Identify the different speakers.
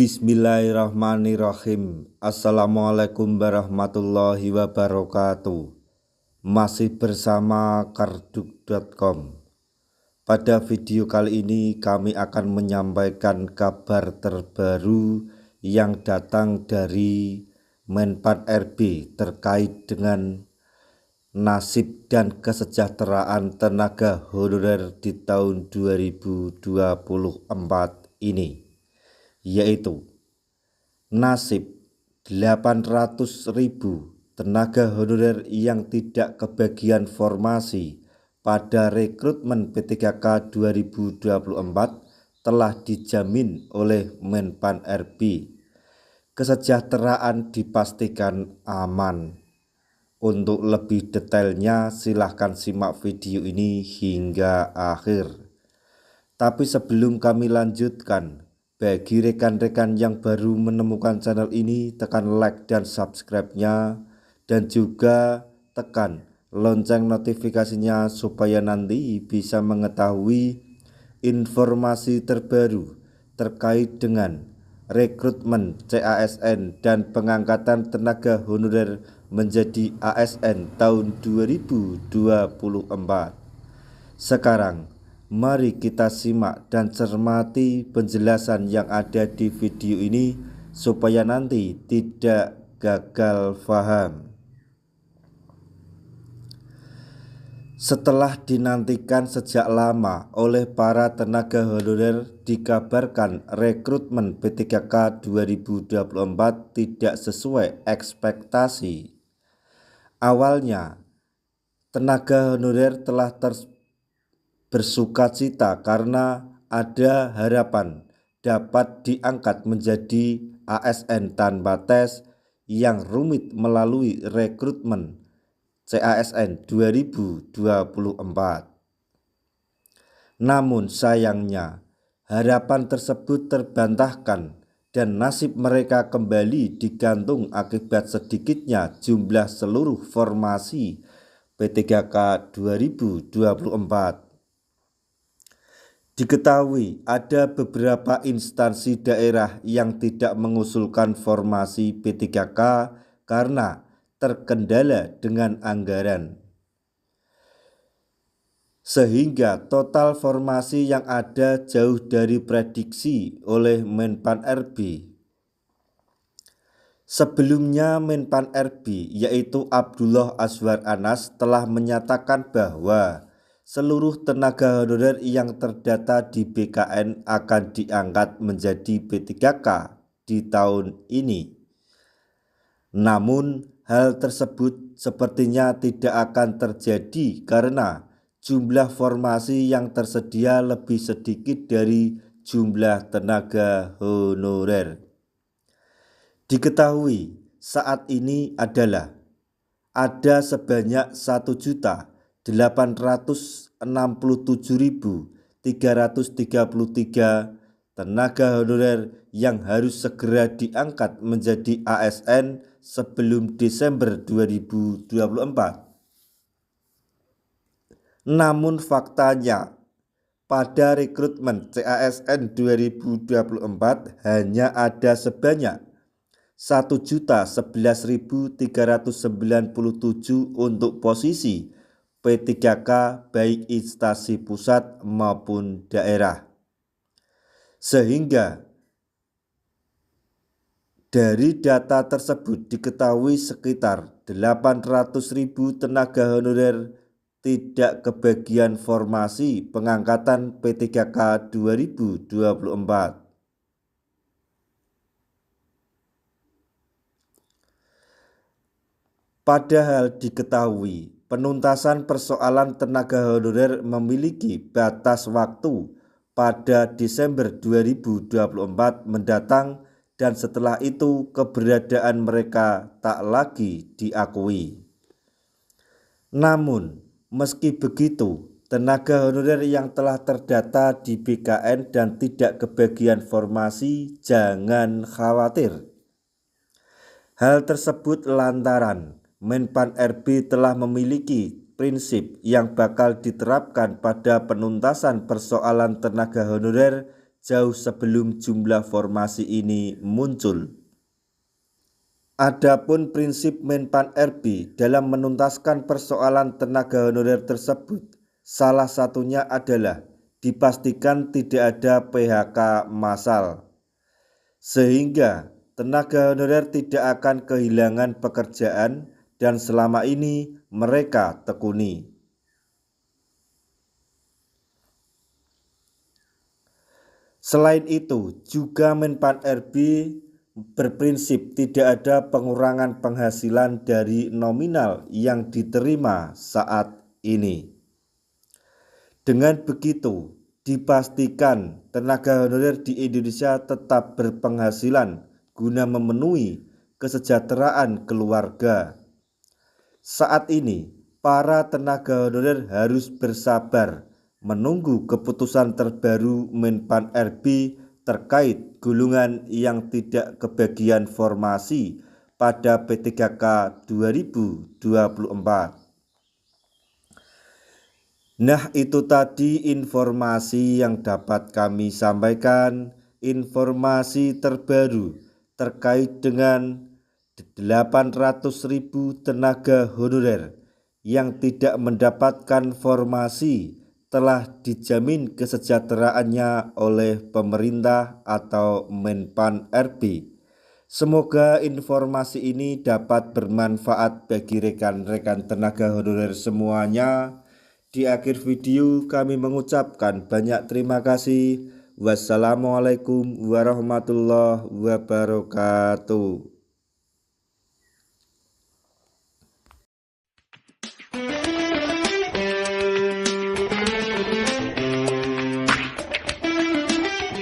Speaker 1: Bismillahirrahmanirrahim. Assalamualaikum warahmatullahi wabarakatuh. Masih bersama karduk.com. Pada video kali ini kami akan menyampaikan kabar terbaru yang datang dari Menpan RB terkait dengan nasib dan kesejahteraan tenaga honorer di tahun 2024 ini, yaitu nasib 800.000 tenaga honorer yang tidak kebagian formasi pada rekrutmen P3K 2024 telah dijamin oleh Menpan RB. Kesejahteraan dipastikan aman. Untuk lebih detailnya silahkan simak video ini hingga akhir. Tapi sebelum kami lanjutkan, bagi rekan-rekan yang baru menemukan channel ini, tekan like dan subscribe-nya, dan juga tekan lonceng notifikasinya supaya nanti bisa mengetahui informasi terbaru terkait dengan rekrutmen CASN dan pengangkatan tenaga honorer menjadi ASN tahun 2024. Sekarang mari kita simak dan cermati penjelasan yang ada di video ini supaya nanti tidak gagal paham. Setelah dinantikan sejak lama oleh para tenaga honorer, dikabarkan rekrutmen P3K 2024 tidak sesuai ekspektasi. Awalnya, tenaga honorer telah bersukacita karena ada harapan dapat diangkat menjadi ASN tanpa tes yang rumit melalui rekrutmen CASN 2024. Namun sayangnya harapan tersebut terbantahkan dan nasib mereka kembali digantung akibat sedikitnya jumlah seluruh formasi P3K 2024. Diketahui ada beberapa instansi daerah yang tidak mengusulkan formasi P3K karena terkendala dengan anggaran, sehingga total formasi yang ada jauh dari prediksi oleh Menpan RB. Sebelumnya Menpan RB yaitu Abdullah Azwar Anas telah menyatakan bahwa seluruh tenaga honorer yang terdata di BKN akan diangkat menjadi P3K di tahun ini. Namun hal tersebut sepertinya tidak akan terjadi karena jumlah formasi yang tersedia lebih sedikit dari jumlah tenaga honorer. Diketahui saat ini adalah ada sebanyak 1.867.333 tenaga honorer yang harus segera diangkat menjadi ASN sebelum Desember 2024. Namun faktanya pada rekrutmen CASN 2024 hanya ada sebanyak 1.011.397 untuk posisi P3K baik instansi pusat maupun daerah. Sehingga dari data tersebut diketahui sekitar 800.000 tenaga honorer tidak kebagian formasi pengangkatan P3K 2024. Padahal diketahui penuntasan persoalan tenaga honorer memiliki batas waktu pada Desember 2024 mendatang, dan setelah itu keberadaan mereka tak lagi diakui. Namun meski begitu, tenaga honorer yang telah terdata di BKN dan tidak kebagian formasi jangan khawatir. Hal tersebut lantaran Menpan RB telah memiliki prinsip yang bakal diterapkan pada penuntasan persoalan tenaga honorer jauh sebelum jumlah formasi ini muncul. Adapun prinsip Menpan RB dalam menuntaskan persoalan tenaga honorer tersebut, salah satunya adalah dipastikan tidak ada PHK massal, sehingga tenaga honorer tidak akan kehilangan pekerjaan dan selama ini mereka tekuni. Selain itu, juga Menpan RB berprinsip tidak ada pengurangan penghasilan dari nominal yang diterima saat ini. Dengan begitu, dipastikan tenaga honorer di Indonesia tetap berpenghasilan guna memenuhi kesejahteraan keluarga. Saat ini, para tenaga honorer harus bersabar menunggu keputusan terbaru Menpan RB terkait golongan yang tidak kebagian formasi pada P3K 2024. Nah, itu tadi informasi yang dapat kami sampaikan, informasi terbaru terkait dengan 800.000 tenaga honorer yang tidak mendapatkan formasi telah dijamin kesejahteraannya oleh pemerintah atau Menpan RB. Semoga informasi ini dapat bermanfaat bagi rekan-rekan tenaga honorer semuanya. Di akhir video kami mengucapkan banyak terima kasih. Wassalamualaikum warahmatullahi wabarakatuh.